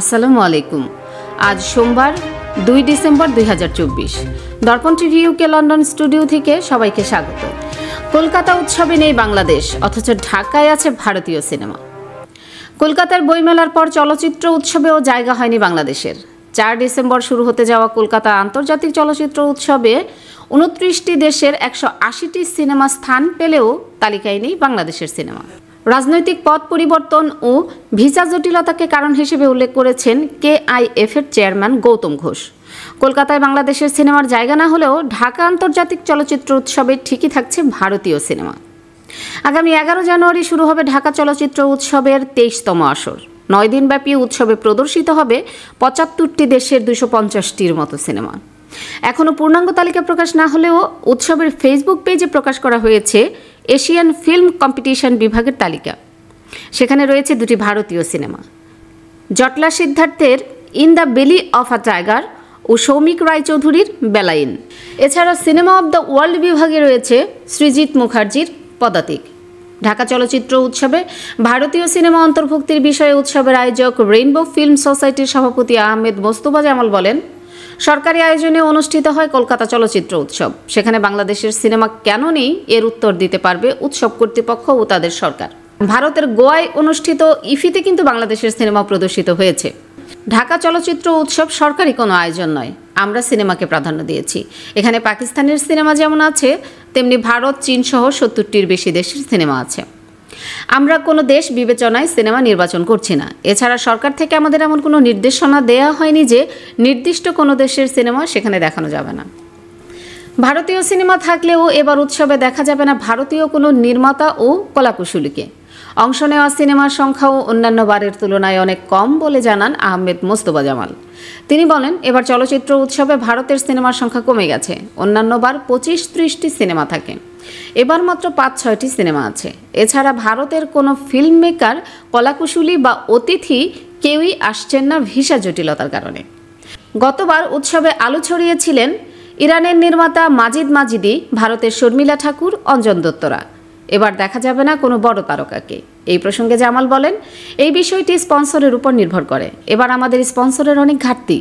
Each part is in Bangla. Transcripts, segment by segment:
আসসালামু আলাইকুম। আজ সোমবার 2 ডিসেম্বর 2024। দর্পণ টিভি ইউকে লন্ডন স্টুডিও থেকে সবাইকে স্বাগত। কলকাতা উৎসবে নেই বাংলাদেশ, অথচ ঢাকায় আছে ভারতীয় সিনেমা। কলকাতার বইমেলার পর চলচ্চিত্র উৎসবেও জায়গা হয়নি বাংলাদেশের। 4 ডিসেম্বর শুরু হতে যাওয়া কলকাতা আন্তর্জাতিক চলচ্চিত্র উৎসবে 29টি দেশের 180টি সিনেমা স্থান পেলেও তালিকায় নেই বাংলাদেশের সিনেমা। রাজনৈতিক পথ পরিবর্তন ও ভিসা জটিলতাকে কারণ হিসেবে উল্লেখ করেছেন KIF এর চেয়ারম্যান গৌতম ঘোষ। কলকাতায় বাংলাদেশের সিনেমার জায়গা না হলেও ঢাকা আন্তর্জাতিক চলচ্চিত্র উৎসবে ঠিকই থাকছে ভারতীয় সিনেমা। আগামী 11 জানুয়ারি শুরু হবে ঢাকা চলচ্চিত্র উৎসবের 23তম আসর। 9 দিনব্যাপী উৎসবে প্রদর্শিত হবে 75টি দেশের 250টির মতো সিনেমা। এখনও পূর্ণাঙ্গ তালিকা প্রকাশ না হলেও উৎসবের ফেসবুক পেজে প্রকাশ করা হয়েছে এশিয়ান ফিল্ম কম্পিটিশন বিভাগের তালিকা। সেখানে রয়েছে 2টি ভারতীয় সিনেমা, জটলা সিদ্ধার্থের in the belly of a tiger ও সৌমিক রায়চৌধুরীর বেলাইন। এছাড়া সিনেমা অব দ্য ওয়ার্ল্ড বিভাগে রয়েছে সৃজিত মুখার্জির পদাতিক। ঢাকা চলচ্চিত্র উৎসবে ভারতীয় সিনেমা অন্তর্ভুক্তির বিষয়ে উৎসবের আয়োজক রেইনবো ফিল্ম সোসাইটির সভাপতি আহমেদ মোস্তফা জামাল বলেন, সরকারি আয়োজনে অনুষ্ঠিত হয় কলকাতা চলচ্চিত্র উৎসব। সেখানে বাংলাদেশের সিনেমা কেন নেই এর উত্তর দিতে পারবে উৎসব কর্তৃপক্ষ ও তাদের সরকার। ভারতের গোয়ায় অনুষ্ঠিত ইফিতে কিন্তু বাংলাদেশের সিনেমা প্রদর্শিত হয়েছে। ঢাকা চলচ্চিত্র উৎসব সরকারি কোনো আয়োজন নয়, আমরা সিনেমাকে প্রাধান্য দিয়েছি। এখানে পাকিস্তানের সিনেমা যেমন আছে, তেমনি ভারত, চীন সহ 70টির বেশি দেশের সিনেমা আছে। আমরা কোনো দেশ বিবেচনায় সিনেমা নির্বাচন করছি না। এছাড়া সরকার থেকে আমাদের এমন কোনো নির্দেশনা দেয়া হয়নি যে নির্দিষ্ট কোনো দেশের সিনেমা সেখানে দেখানো যাবে না। ভারতীয় সিনেমা থাকলেও এবার উৎসবে দেখা যাবে না ভারতীয় কোনো নির্মাতা ও কলাকুশলীকে। অংশ নেওয়া সিনেমার সংখ্যাও অন্যান্য বারের তুলনায় অনেক কম বলে জানান আহমেদ মোস্তফা জামাল। তিনি বলেন, এবার চলচ্চিত্র উৎসবে ভারতের সিনেমার সংখ্যা কমে গেছে। অন্যান্য বার 25-30টি সিনেমা থাকে, এবার মাত্র 5-6টি সিনেমা আছে। এছাড়া ভারতের কোনো ফিল্ম মেকার, কলাকুশলী বা অতিথি কেউই আসছেন না ভিসা জটিলতার কারণে। গতবার উৎসবে আলো ছড়িয়েছিলেন ইরানের নির্মাতা মাজিদ মাজিদি, ভারতের শর্মিলা ঠাকুর, অঞ্জন দত্তরা। এবার দেখা যাবে না কোনো বড় তারকাকে। এই প্রসঙ্গে জামাল বলেন, এই বিষয়টি স্পন্সরের উপর নির্ভর করে। এবার আমাদের স্পন্সরের অনেক ঘাটতি,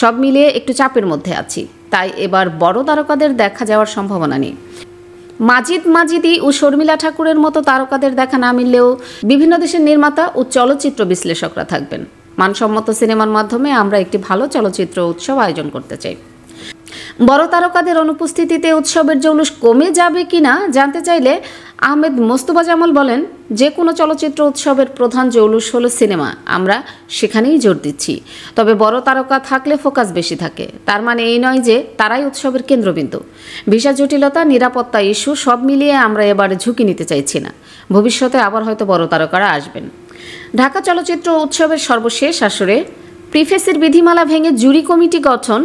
সব মিলিয়ে একটু চাপের মধ্যে আছি। তাই এবার বড় তারকাদের দেখা যাওয়ার সম্ভাবনা নেই। মাজিদ মাজিদি ও শর্মিলা ঠাকুরের মতো তারকাদের দেখা না মিললেও বিভিন্ন দেশের নির্মাতা ও চলচ্চিত্র বিশ্লেষকরা থাকবেন। মানসম্মত সিনেমার মাধ্যমে আমরা একটি ভালো চলচ্চিত্র উৎসব আয়োজন করতে চাই। বড় তারকাদের অনুপস্থিতিতে উৎসবের জৌলুস কমে যাবে কিনা জানতে চাইলে আহমেদ মোস্তফা জামাল বলেন, যে কোনো চলচ্চিত্র উৎসবের প্রধান জৌলুস হলো সিনেমা, আমরা সেখানেই জোর দিচ্ছি। তবে বড় তারকা থাকলে ফোকাস বেশি থাকে, তার মানে এই নয় যে তারাই উৎসবের কেন্দ্রবিন্দু। ভিসা জটিলতা, নিরাপত্তা ইস্যু সব মিলিয়ে আমরা এবারে ঝুঁকি নিতে চাইছি না। ভবিষ্যতে আবার হয়তো বড় তারকারা আসবেন। ঢাকা চলচ্চিত্র উৎসবের সর্বশেষ আসরে প্রিফেসের বিধিমালা ভেঙে জুরি কমিটি গঠন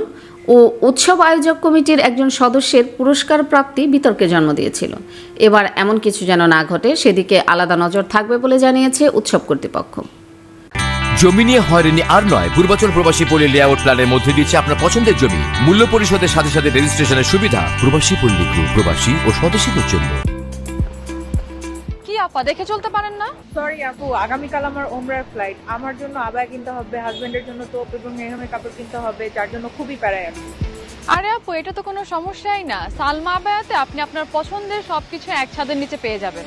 ও উৎসব আয়োজক কমিটির একজন সদস্যের পুরস্কার প্রাপ্তি বিতর্কে জন্ম দিয়েছিল। এবার এমন কিছু যেন না ঘটে, সেদিকে আলাদা নজর থাকবে বলে জানিয়েছে উৎসব কর্তৃপক্ষ। জমি নিয়ে হয়রানি আর নয়, পূর্বাচল প্রবাসী পল্লী লেআউট প্ল্যানের মধ্যে দিচ্ছে আপনার পছন্দের জমি। মূল্য পরিশোধের সাথে সাথে রেজিস্ট্রেশনের সুবিধা। প্রবাসী পল্লী গ্রুপ, প্রবাসী ও স্বদেশীদের জন্য। কি আপা, দেখে চলতে পারেন না? সরি আপু, আগামীকাল আমার ওমরার ফ্লাইট। আমার জন্য আবায়া কিনতে হবে, হাজবেন্ডের জন্য টোপ এবং মেহমের কাপড় কিনতে হবে, যার জন্য খুবই প্যারায় আছি। আরে আপু, এটা তো কোনো সমস্যাই না। সালমা আবায়াতে আপনি আপনার পছন্দের সবকিছু এক ছাদের নিচে পেয়ে যাবেন।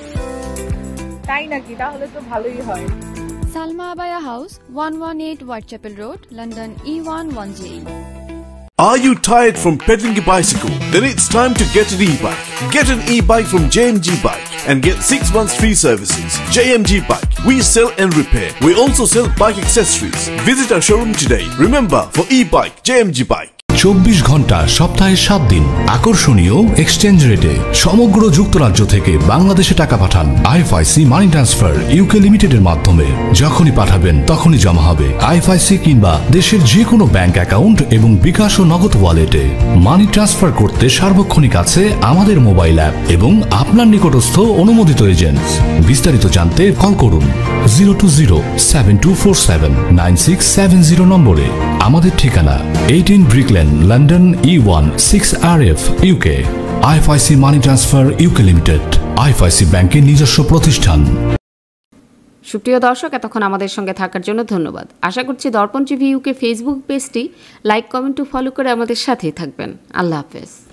তাই নাকি? তাহলে তো ভালোই হয়। Salma Abaya House, 118 Whitechapel Road, London E1-1JE. Are you tired from pedaling a bicycle? Then it's time to get an e-bike. Get an e-bike from JMG Bike and get 6 months free services. JMG Bike. We sell and repair. We also sell bike accessories. Visit our showroom today. Remember, for e-bike, JMG Bike. 24 ঘন্টা সপ্তাহে 7 দিন আকর্ষণীয় এক্সচেঞ্জ রেটে সমগ্র যুক্তরাজ্য থেকে বাংলাদেশে টাকা পাঠান। IFIC মানি ট্রান্সফার ইউকে লিমিটেডের মাধ্যমে যখনই পাঠাবেন তখনই জমা হবে IFIC কিংবা দেশের যে কোনো ব্যাংক অ্যাকাউন্ট এবং বিকাশ ও নগদ ওয়ালেটে। মানি ট্রান্সফার করতে সার্বক্ষণিক আছে আমাদের মোবাইল অ্যাপ এবং আপনার নিকটস্থ অনুমোদিত এজেন্ট। বিস্তারিত জানতে কল করুন 020-7247-9670 নম্বরে। আমাদের ঠিকানা 18 Brick Lane, London E1 6RF UK। IFIC money transfer UK limited, IFIC ব্যাংকের নিজস্ব প্রতিষ্ঠান। সুপ্রিয় দর্শক, এতক্ষণ আমাদের সঙ্গে থাকার জন্য ধন্যবাদ। আশা করছি দর্পণ টিভি ইউকে ফেসবুক পেজটি লাইক, কমেন্ট ও ফলো করে আমাদের সাথেই থাকবেন। আল্লাহ হাফেজ।